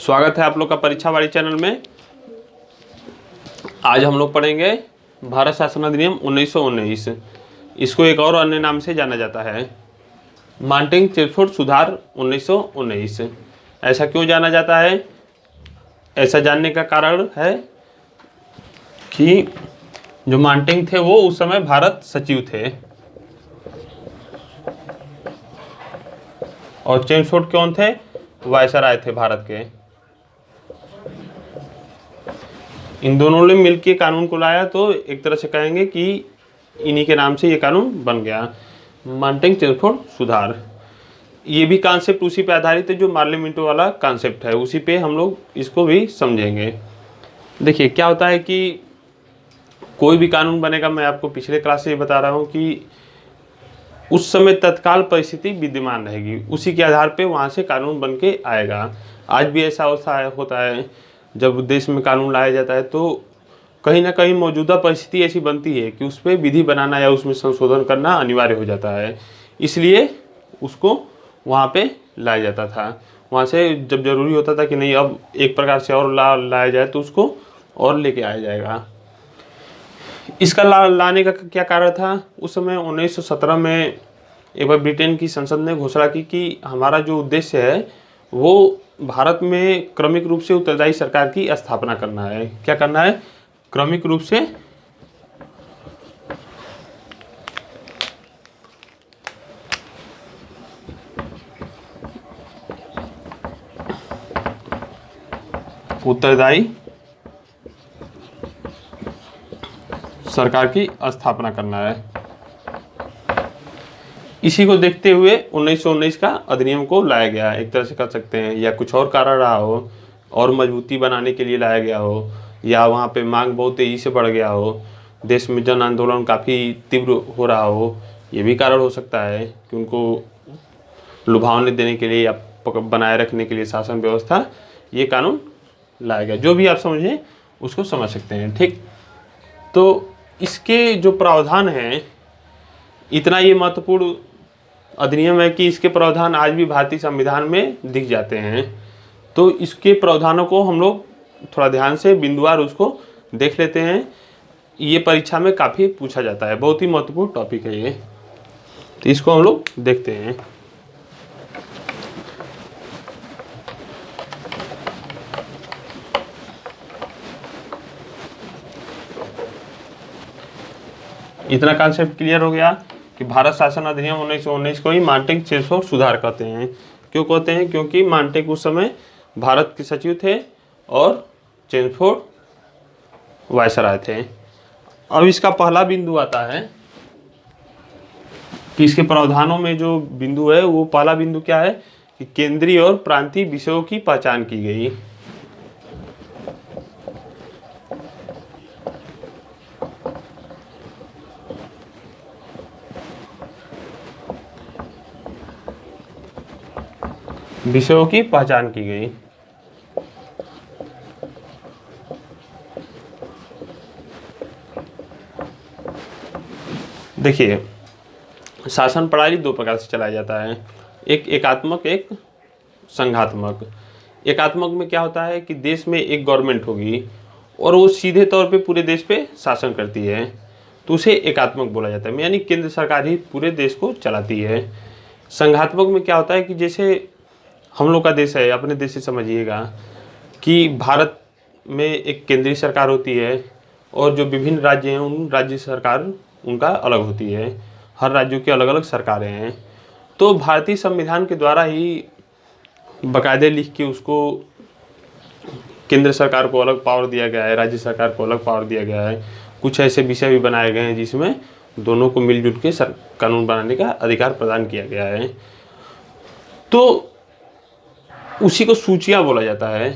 स्वागत है आप लोग का परीक्षा वाली चैनल में। आज हम लोग पढ़ेंगे भारत शासन अधिनियम 1919। इसको एक और अन्य नाम से जाना जाता है मार्टिन चेमस्फोर्ड सुधार 1919। ऐसा क्यों जाना जाता है? ऐसा जानने का कारण है कि जो मार्टिन थे वो उस समय भारत सचिव थे और चेमस्फोर्ड कौन थे? वायसराय थे भारत के। इन दोनों ने मिलकर कानून को लाया, तो एक तरह से कहेंगे कि इन्हीं के नाम से ये कानून बन गया, मार्टिन चेमस्फोर्ड सुधार। ये भी कॉन्सेप्ट उसी पे आधारित है जो मार्ले मिंटो वाला कॉन्सेप्ट है, उसी पे हम लोग इसको भी समझेंगे। देखिए क्या होता है कि कोई भी कानून बनेगा, मैं आपको पिछले क्लास से ये बता रहा हूँ कि उस समय तत्काल परिस्थिति विद्यमान रहेगी, उसी के आधार पे वहाँ से कानून बन के आएगा। आज भी ऐसा होता है जब देश में कानून लाया जाता है तो कहीं ना कहीं मौजूदा परिस्थिति ऐसी बनती है कि उस पर विधि बनाना या उसमें संशोधन करना अनिवार्य हो जाता है, इसलिए उसको वहाँ पे लाया जाता था। वहाँ से जब जरूरी होता था कि नहीं अब एक प्रकार से और लाया जाए तो उसको और लेके आया जाएगा। इसका लाने का क्या कारण था? उस समय 1917 में एक बार ब्रिटेन की संसद ने घोषणा की कि हमारा जो उद्देश्य है वो भारत में क्रमिक रूप से उत्तरदायी सरकार की स्थापना करना है। क्या करना है? क्रमिक रूप से उत्तरदायी सरकार की स्थापना करना है। इसी को देखते हुए 1919 का अधिनियम को लाया गया, एक तरह से कर सकते हैं, या कुछ और कारण रहा हो और मजबूती बनाने के लिए लाया गया हो, या वहाँ पे मांग बहुत तेजी से बढ़ गया हो, देश में जन आंदोलन काफ़ी तीव्र हो रहा हो, ये भी कारण हो सकता है कि उनको लुभावने देने के लिए या बनाए रखने के लिए शासन व्यवस्था ये कानून लाया गया। जो भी आप समझें उसको समझ सकते हैं, ठीक। तो इसके जो प्रावधान हैं, इतना ये महत्वपूर्ण अधिनियम है कि इसके प्रावधान आज भी भारतीय संविधान में दिख जाते हैं। तो इसके प्रावधानों को हम लोग थोड़ा ध्यान से बिंदुवार उसको देख लेते हैं। ये परीक्षा में काफ़ी पूछा जाता है, बहुत ही महत्वपूर्ण टॉपिक है ये, तो इसको हम लोग देखते हैं। इतना कॉन्सेप्ट क्लियर हो गया कि भारत शासन अधिनियम 1919 को ही मार्टिन चेमस्फोर्ड सुधार कहते हैं। क्यों कहते हैं? क्योंकि मार्टिन उस समय भारत के सचिव थे और चेमस्फोर्ड वायसराय थे। अब इसका पहला बिंदु आता है कि इसके प्रावधानों में जो बिंदु है वो पहला बिंदु क्या है कि केंद्रीय और प्रांतीय विषयों की पहचान की गई। विषयों की पहचान की गई। देखिए शासन प्रणाली दो प्रकार से चलाया जाता है, एक एकात्मक, एक संघात्मक। एकात्मक में क्या होता है कि देश में एक गवर्नमेंट होगी और वो सीधे तौर पे पूरे देश पे शासन करती है, तो उसे एकात्मक बोला जाता है, यानी केंद्र सरकार ही पूरे देश को चलाती है। संघात्मक में क्या होता है कि जैसे हम लोग का देश है, अपने देश से समझिएगा कि भारत में एक केंद्रीय सरकार होती है और जो विभिन्न राज्य हैं उन राज्य सरकार उनका अलग होती है, हर राज्यों की अलग अलग सरकारें हैं। तो भारतीय संविधान के द्वारा ही बाकायदे लिख के उसको केंद्र सरकार को अलग पावर दिया गया है, राज्य सरकार को अलग पावर दिया गया है। कुछ ऐसे विषय भी बनाए गए हैं जिसमें दोनों को मिलजुल के कानून बनाने का अधिकार प्रदान किया गया है। तो उसी को सूचियाँ बोला जाता है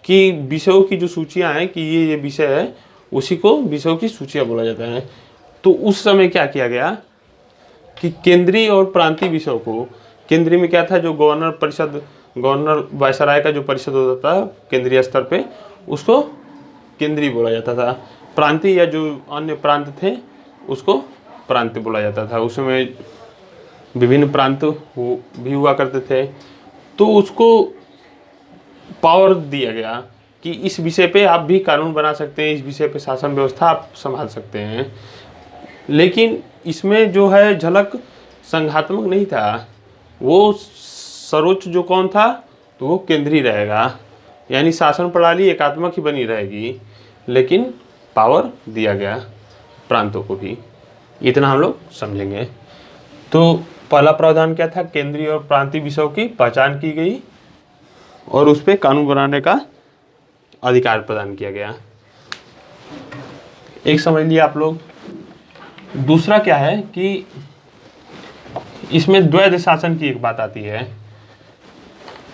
कि विषयों की जो सूचियाँ हैं कि ये विषय है, उसी को विषयों की सूचियाँ बोला जाता है। तो उस समय क्या किया गया कि केंद्रीय और प्रांतीय विषयों को, केंद्रीय में क्या था, जो गवर्नर वायसराय का जो परिषद होता था केंद्रीय स्तर पे, उसको केंद्रीय बोला जाता था। प्रांतीय या जो अन्य प्रांत थे उसको प्रांत बोला जाता था। उसमें विभिन्न प्रांत भी हुआ करते थे, तो उसको पावर दिया गया कि इस विषय पे आप भी कानून बना सकते हैं, इस विषय पे शासन व्यवस्था आप संभाल सकते हैं। लेकिन इसमें जो है झलक संघात्मक नहीं था, वो सर्वोच्च जो कौन था, तो वो केंद्रीय रहेगा, यानी शासन प्रणाली एकात्मक ही बनी रहेगी, लेकिन पावर दिया गया प्रांतों को भी। इतना हम लोग समझेंगे। तो पहला प्रावधान क्या था, केंद्रीय और प्रांतीय विषयों की पहचान की गई और उस पर कानून बनाने का अधिकार प्रदान किया गया। एक समझ लिया आप लोग। दूसरा क्या है कि इसमें द्वैध शासन की एक बात आती है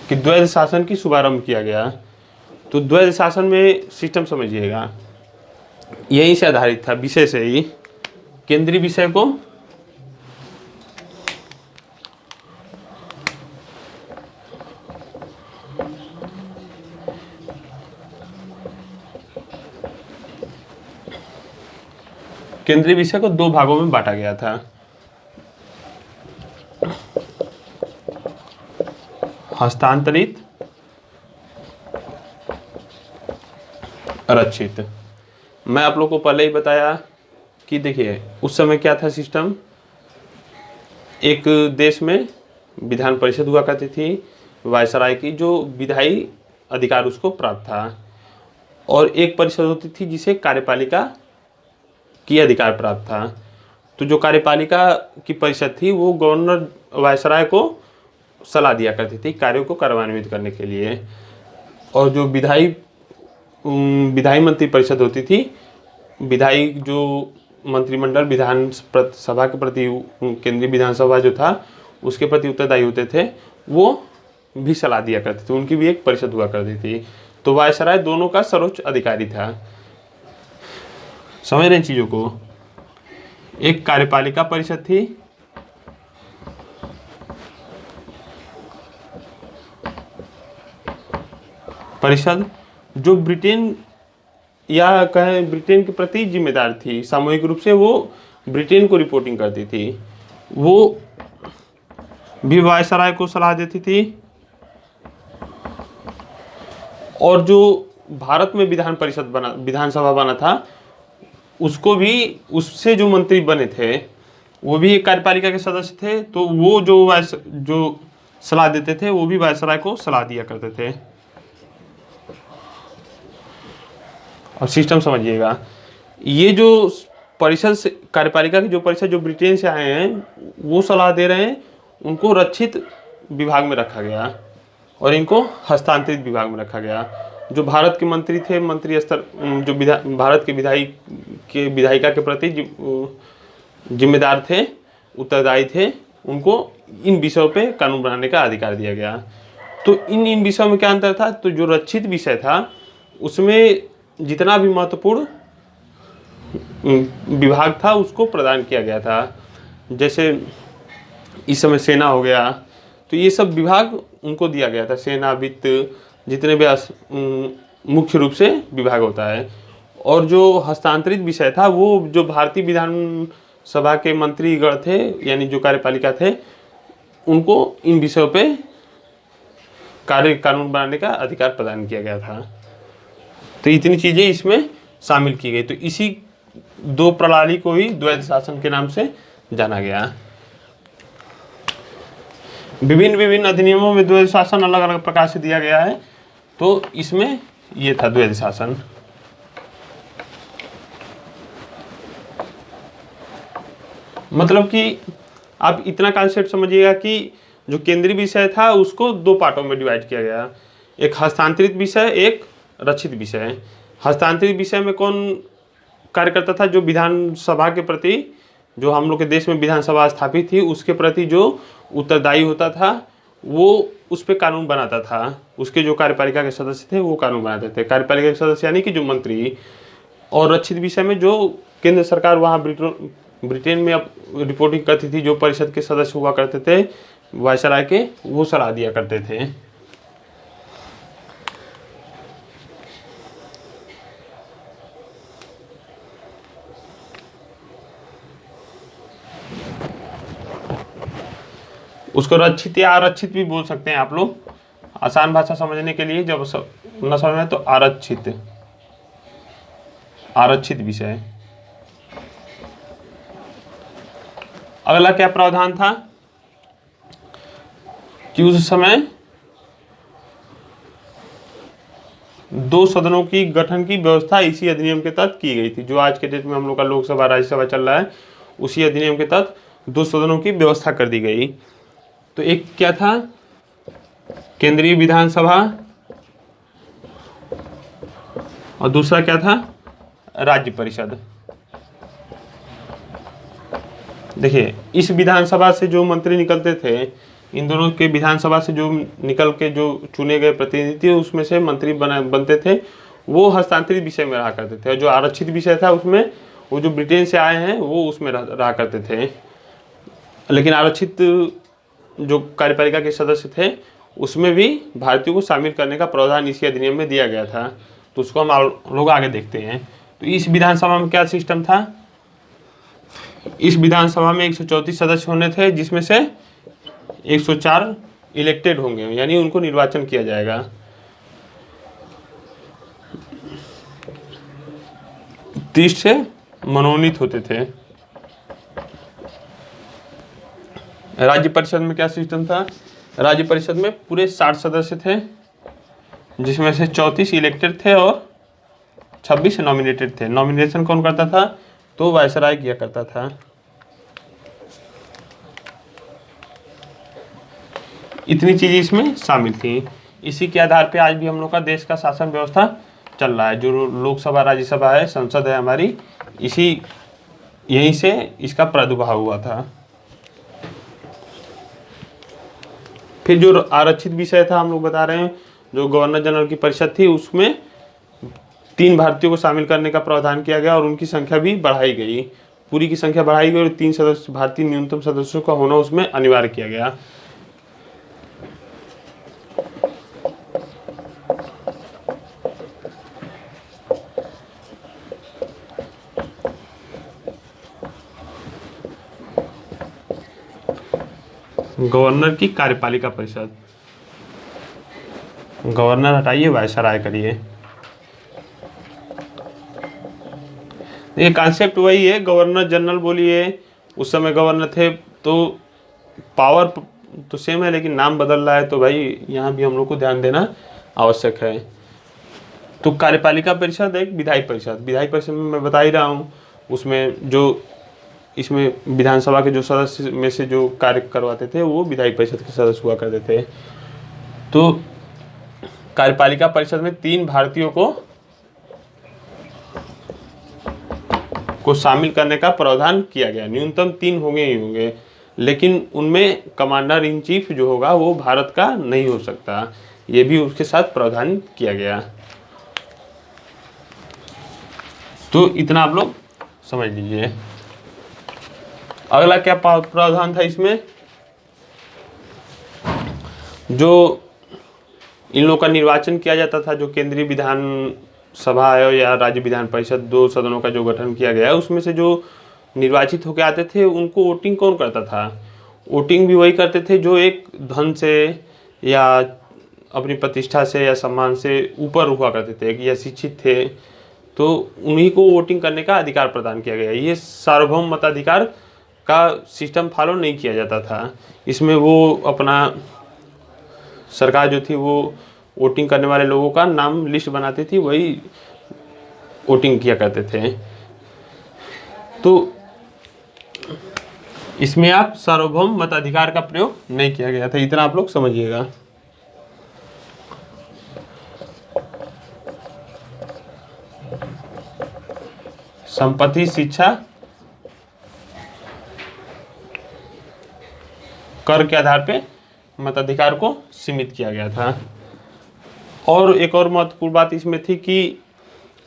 कि द्वैध शासन की शुभारंभ किया गया। तो द्वैध शासन में सिस्टम समझिएगा, यहीं से आधारित था, विषय से ही केंद्रीय विषय को दो भागों में बांटा गया था, हस्तांतरित, रक्षित। मैं आप लोग को पहले ही बताया कि देखिए उस समय क्या था सिस्टम, एक देश में विधान परिषद हुआ करती थी वायसराय की, जो विधायी अधिकार उसको प्राप्त था, और एक परिषद होती थी जिसे कार्यपालिका की अधिकार प्राप्त था। तो जो कार्यपालिका की परिषद थी वो गवर्नर वायसराय को सलाह दिया करती थी कार्यों को कार्यान्वित करने के लिए, और जो विधायी मंत्री परिषद होती थी, विधायी जो मंत्रिमंडल विधान सभा के प्रति, केंद्रीय विधानसभा जो था उसके प्रति उत्तरदायी होते थे, वो भी सलाह दिया करते थे, उनकी भी एक परिषद हुआ करती थी। तो वायसराय दोनों का सर्वोच्च अधिकारी था। समझ रहे हैं चीजों को। एक कार्यपालिका परिषद थी, परिषद जो ब्रिटेन या कहें ब्रिटेन के प्रति जिम्मेदार थी, सामूहिक रूप से वो ब्रिटेन को रिपोर्टिंग करती थी, वो भी वायसराय को सलाह देती थी। और जो भारत में विधानसभा बना था, उसको भी, उससे जो मंत्री बने थे वो भी एक कार्यपालिका के सदस्य थे, तो वो जो सलाह देते थे वो भी वायसराय को सलाह दिया करते थे। अब सिस्टम समझिएगा, ये जो परिषद से, कार्यपालिका की जो परिषद जो ब्रिटेन से आए हैं वो सलाह दे रहे हैं, उनको रक्षित विभाग में रखा गया और इनको हस्तांतरित विभाग में रखा गया। जो भारत के मंत्री थे, मंत्री स्तर जो भारत के विधायिका के प्रति जिम्मेदार थे, उत्तरदायी थे, उनको इन विषयों पे कानून बनाने का अधिकार दिया गया। तो इन विषयों में क्या अंतर था, तो जो रक्षित विषय था उसमें जितना भी महत्वपूर्ण विभाग था उसको प्रदान किया गया था। जैसे इस समय सेना हो गया, तो ये सब विभाग उनको दिया गया था, सेना, वित्त, जितने भी मुख्य रूप से विभाग होता है। और जो हस्तांतरित विषय था वो जो भारतीय विधान सभा के मंत्रीगण थे, यानी जो कार्यपालिका थे, उनको इन विषयों पे कानून बनाने का अधिकार प्रदान किया गया था। तो इतनी चीजें इसमें शामिल की गई। तो इसी दो प्रणाली को ही द्वैध शासन के नाम से जाना गया। विभिन्न अधिनियमों में द्वैध शासन अलग अलग प्रकार से दिया गया है, तो इसमें ये था द्वैध शासन। मतलब कि आप इतना कॉन्सेप्ट समझिएगा कि जो केंद्रीय विषय था उसको दो पार्टों में डिवाइड किया गया, एक हस्तांतरित विषय, एक रक्षित विषय। हस्तांतरित विषय में कौन कार्य करता था, जो विधानसभा के प्रति, जो हम लोग के देश में विधानसभा स्थापित थी उसके प्रति जो उत्तरदायी होता था, वो उस पर कानून बनाता था। उसके जो कार्यपालिका के सदस्य थे वो कानून बनाते थे, कार्यपालिका के सदस्य यानी कि जो मंत्री। और रक्षित विषय में जो केंद्र सरकार वहाँ ब्रिटेन में रिपोर्टिंग करती थी, जो परिषद के सदस्य हुआ करते थे वायसराय के, वो सलाह दिया करते थे। उसको रक्षित या आरक्षित भी बोल सकते हैं आप लोग, आसान भाषा समझने के लिए, जब न समझ में तो आरक्षित, आरक्षित विषय। अगला क्या प्रावधान था कि उस समय 2 सदनों की गठन की व्यवस्था इसी अधिनियम के तहत की गई थी। जो आज के डेट में हम लोग का लोकसभा राज्यसभा चल रहा है, उसी अधिनियम के तहत 2 सदनों की व्यवस्था कर दी गई। तो एक क्या था, केंद्रीय विधानसभा, और दूसरा क्या था, राज्य परिषद। देखिए, इस विधानसभा से जो मंत्री निकलते थे, इन दोनों के विधानसभा से जो निकल के जो चुने गए प्रतिनिधि थे, उसमें से मंत्री बनते थे, वो हस्तांतरित विषय में रहा करते थे। और जो आरक्षित विषय था उसमें वो जो ब्रिटेन से आए हैं वो उसमें रहा करते थे। लेकिन आरक्षित जो कार्यपालिका के सदस्य थे उसमें भी भारतीयों को शामिल करने का प्रावधान इसी अधिनियम में दिया गया था। तो उसको हम लोग आगे देखते हैं। तो इस विधानसभा में क्या सिस्टम था, इस विधानसभा में 134 सदस्य होने थे, जिसमें से 104 इलेक्टेड होंगे, यानी उनको निर्वाचन किया जाएगा। 30 से मनोनीत होते थे। राज्य परिषद में क्या सिस्टम था, राज्य परिषद में पूरे 60 सदस्य थे, जिसमें से 34 इलेक्टेड थे और 26 नॉमिनेटेड थे। नॉमिनेशन कौन करता था, तो वायसराय किया करता था। इतनी चीजें इसमें शामिल थी। इसी के आधार पे आज भी हम लोग का देश का शासन व्यवस्था चल रहा है। जो लोकसभा राज्यसभा है, संसद है हमारी, यहीं से इसका प्रादुर्भाव हुआ था। फिर जो आरक्षित विषय था, हम लोग बता रहे हैं, जो गवर्नर जनरल की परिषद थी, उसमें 3 भारतीयों को शामिल करने का प्रावधान किया गया और उनकी संख्या भी बढ़ाई गई। पूरी की संख्या बढ़ाई गई और 3 सदस्य, भारतीय न्यूनतम सदस्यों का होना उसमें अनिवार्य किया गया। गवर्नर की कार्यपालिका परिषद, गवर्नर हटाइए, वायसराय करिए। ये कॉन्सेप्ट वही है, गवर्नर जनरल बोलिए, उस समय गवर्नर थे, तो पावर तो सेम है लेकिन नाम बदल रहा है। तो भाई यहाँ भी हम लोग को ध्यान देना आवश्यक है। तो कार्यपालिका परिषद एक विधायी परिषद, विधायी परिषद में मैं बता ही रहा हूँ, उसमें जो इसमें विधानसभा के जो सदस्य में से जो कार्य करवाते थे वो विधायी परिषद के सदस्य हुआ करते थे। तो कार्यपालिका परिषद में 3 भारतीयों को शामिल करने का प्रावधान किया गया। न्यूनतम 3 होंगे ही होंगे, लेकिन उनमें कमांडर इन चीफ जो होगा वो भारत का नहीं हो सकता, ये भी उसके साथ प्रावधान किया गया। तो इतना आप लोग समझ लीजिए। अगला क्या प्रावधान था इसमें, जो इन लोगों का निर्वाचन किया जाता था, जो केंद्रीय विधान सभा है या राज्य विधान परिषद, 2 सदनों का जो गठन किया गया है, उसमें से जो निर्वाचित होकर आते थे उनको वोटिंग कौन करता था, वोटिंग भी वही करते थे जो एक धन से या अपनी प्रतिष्ठा से या सम्मान से ऊपर हुआ करते थे या शिक्षित थे, तो उन्हीं को वोटिंग करने का अधिकार प्रदान किया गया। ये सार्वभौम मताधिकार का सिस्टम फॉलो नहीं किया जाता था। इसमें वो अपना सरकार जो थी वो वोटिंग करने वाले लोगों का नाम लिस्ट बनाती थी, वही वोटिंग किया करते थे। तो इसमें आप सार्वभौम मताधिकार का प्रयोग नहीं किया गया था, इतना आप लोग समझिएगा। संपत्ति, शिक्षा, कर के आधार पे मताधिकार को सीमित किया गया था। और एक और महत्वपूर्ण बात इसमें थी कि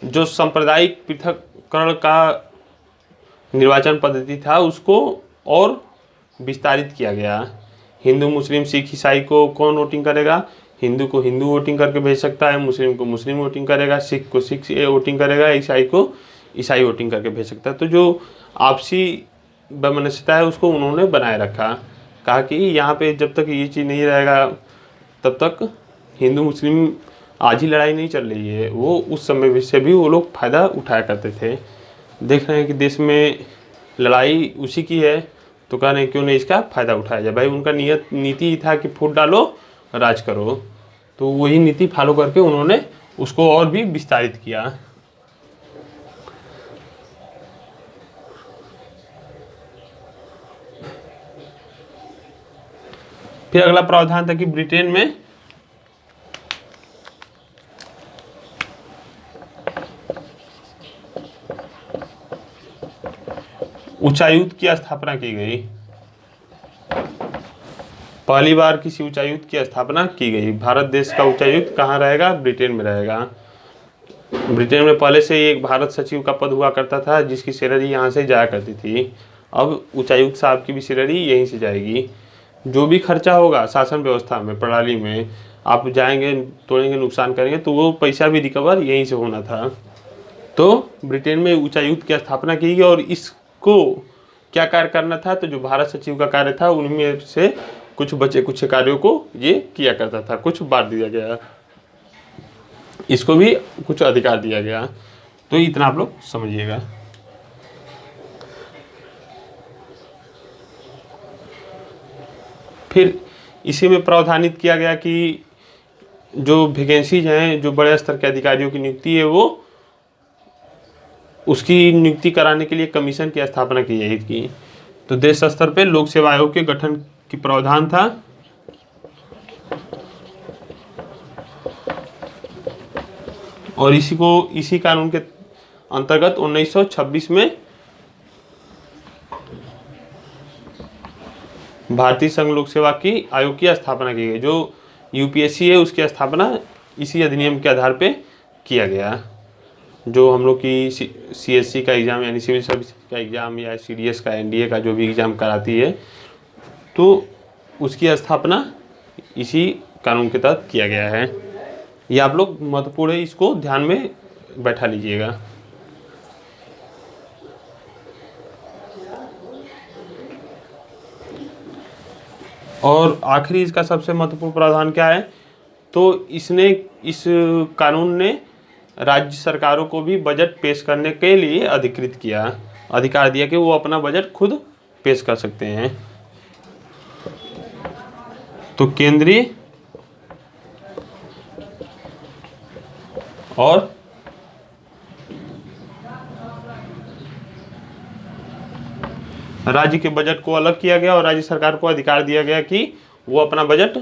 जो सांप्रदायिक पृथक्करण का निर्वाचन पद्धति था उसको और विस्तारित किया गया। हिंदू, मुस्लिम, सिख, ईसाई को कौन वोटिंग करेगा, हिंदू को हिंदू वोटिंग करके भेज सकता है, मुस्लिम को मुस्लिम वोटिंग करेगा, सिख को सिख वोटिंग करेगा, ईसाई को ईसाई वोटिंग करके भेज सकता है। तो जो आपसी वैमनस्यता है उसको उन्होंने बनाए रखा। कहा कि यहाँ पे जब तक ये चीज़ नहीं रहेगा तब तक हिंदू मुस्लिम आज ही लड़ाई नहीं चल रही है, वो उस समय से भी वो लोग फ़ायदा उठाया करते थे। देख रहे हैं कि देश में लड़ाई उसी की है, तो कह रहे हैं क्यों नहीं इसका फ़ायदा उठाया जाए। भाई उनका नीति ही था कि फूट डालो राज करो, तो वही नीति फॉलो करके उन्होंने उसको और भी विस्तारित किया। फिर अगला प्रावधान था कि ब्रिटेन में उच्चायुक्त की स्थापना की गई। पहली बार किसी उच्चायुक्त की स्थापना की गई। भारत देश का उच्चायुक्त कहाँ रहेगा? ब्रिटेन में रहेगा। ब्रिटेन में पहले से ही एक भारत सचिव का पद हुआ करता था, जिसकी सैलरी यहाँ से जाया करती थी। अब उच्चायुक्त साहब की भी सैलरी यहीं से जाएगी। जो भी खर्चा होगा शासन व्यवस्था में, प्रणाली में, आप जाएंगे, तोड़ेंगे, नुकसान करेंगे, तो वो पैसा भी रिकवर यहीं से होना था। तो ब्रिटेन में उच्चायुक्त की स्थापना की गई और इसको क्या कार्य करना था? तो जो भारत सचिव का कार्य था उनमें से कुछ बचे कुछ कार्यों को ये किया करता था, कुछ बांट दिया गया, इसको भी कुछ अधिकार दिया गया। तो इतना आप लोग समझिएगा। फिर इसी में प्रावधानित किया गया कि जो वैकेंसीज हैं, जो बड़े स्तर के अधिकारियों की नियुक्ति है, वो उसकी नियुक्ति कराने के लिए कमीशन की स्थापना की जाएगी। तो देश स्तर पे लोक सेवा आयोग के गठन की प्रावधान था। और इसी कानून के अंतर्गत 1926 में भारतीय संघ लोक सेवा की आयोग की स्थापना की गई। जो यूपीएससी है उसकी स्थापना इसी अधिनियम के आधार पे किया गया। जो हम लोग की सीएससी का एग्ज़ाम यानी सिविल सर्विस का एग्ज़ाम या सीडीएस का, एनडीए का जो भी एग्ज़ाम कराती है, तो उसकी स्थापना इसी कानून के तहत किया गया है। ये आप लोग महत्वपूर्ण है, इसको ध्यान में बैठा लीजिएगा। और आखिरी इसका सबसे महत्वपूर्ण प्रावधान क्या है? तो इस कानून ने राज्य सरकारों को भी बजट पेश करने के लिए अधिकार दिया कि वो अपना बजट खुद पेश कर सकते हैं। तो केंद्रीय और राज्य के बजट को अलग किया गया और राज्य सरकार को अधिकार दिया गया कि वो अपना बजट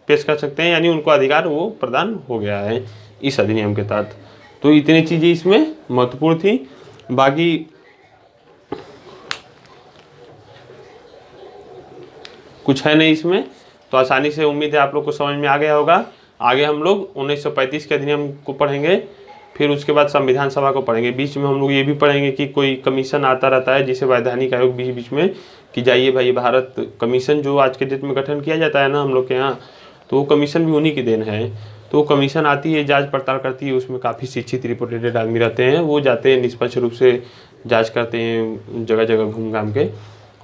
पेश कर सकते हैं, यानी उनको अधिकार वो प्रदान हो गया है इस अधिनियम के तहत। तो इतनी चीज़ें इसमें महत्वपूर्ण थी। बाकी कुछ है नहीं इसमें, तो आसानी से उम्मीद है आप लोग को समझ में आ गया होगा। आगे हम लोग 1935 के अधिनियम को पढ़ेंगे, फिर उसके बाद संविधान सभा को पढ़ेंगे। बीच में हम लोग ये भी पढ़ेंगे कि कोई कमीशन आता रहता है, जिसे वैधानिक आयोग बीच बीच में कि जाइए भाई, भारत कमीशन जो आज के डेट में गठन किया जाता है ना हम लोग के यहाँ, तो वो कमीशन भी उन्हीं की देन है। तो वो कमीशन आती है, जांच पड़ताल करती है, उसमें काफ़ी शिक्षित रिपोर्टेड आदमी रहते हैं, वो जाते हैं निष्पक्ष रूप से जांच करते हैं जगह जगह घूम घाम के,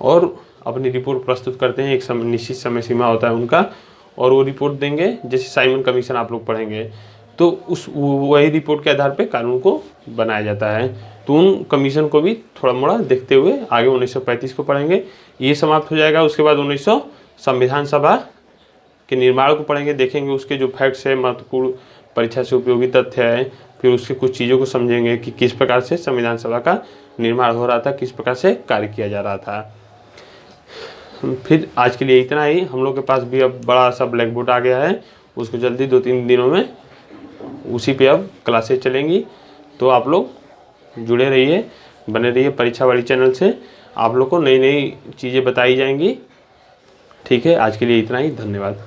और अपनी रिपोर्ट प्रस्तुत करते हैं। एक निश्चित समय सीमा होता है उनका, और वो रिपोर्ट देंगे। जैसे साइमन कमीशन आप लोग पढ़ेंगे, तो वही रिपोर्ट के आधार पे कानून को बनाया जाता है। तो उन कमीशन को भी थोड़ा मोड़ा देखते हुए आगे 1935 को पढ़ेंगे। ये समाप्त हो जाएगा। उसके बाद 1900 संविधान सभा के निर्माण को पढ़ेंगे, देखेंगे उसके जो फैक्ट्स है, महत्वपूर्ण परीक्षा से उपयोगी तथ्य है। फिर उसके कुछ चीज़ों को समझेंगे कि किस प्रकार से संविधान सभा का निर्माण हो रहा था, किस प्रकार से कार्य किया जा रहा था। फिर आज के लिए इतना ही। हम लोग के पास भी अब बड़ा सा ब्लैक बोर्ड आ गया है, उसको जल्दी 2-3 दिनों में उसी पे अब क्लासेस चलेंगी। तो आप लोग जुड़े रहिए, बने रहिए परीक्षा वाली चैनल से। आप लोग को नई नई चीज़ें बताई जाएंगी। ठीक है, आज के लिए इतना ही। धन्यवाद।